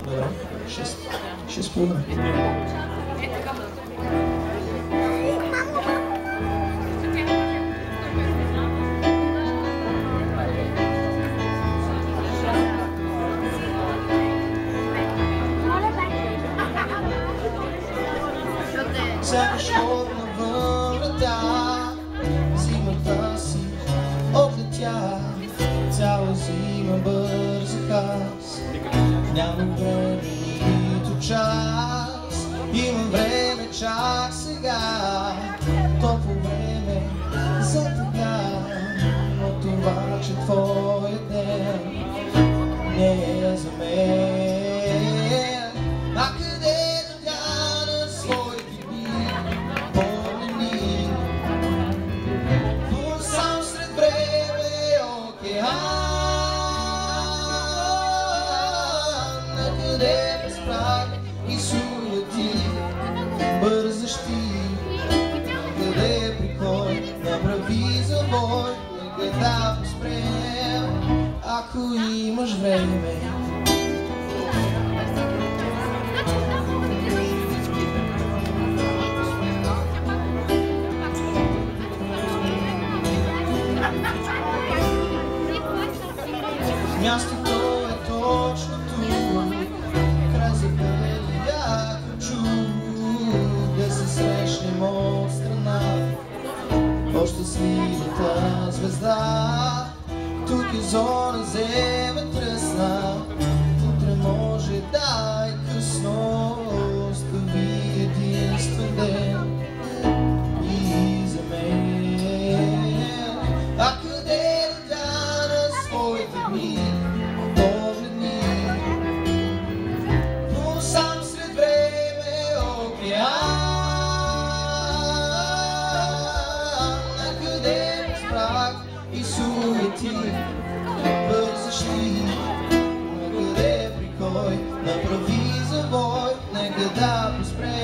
Добре, 6,5. Сякаш ходна във врата, зимата си отлетя. Цяла зима бързах аз, нямам време нито час. Имам време чак сега, топло време за тъга. Но това, че твой ден не е за мен. А къде да дяна своите дни, помни сам сред време и океан. Накъде без прах и суети бързаш ти, къде при кой направи завой. Нека да поспрем, ако имаш време. Мястото е точно тук, край забелия чук, да се срещнем от страна, по-щастливата звезда. Тук е зона земя тръсна, утре може да е късно. Остави единствен ден и за мен. А къде да дяна своите дни, погледни сам сред време и океан. Накъде без прах и суети бързаш ли, накъде при кой направи завой. Нека да поспрем,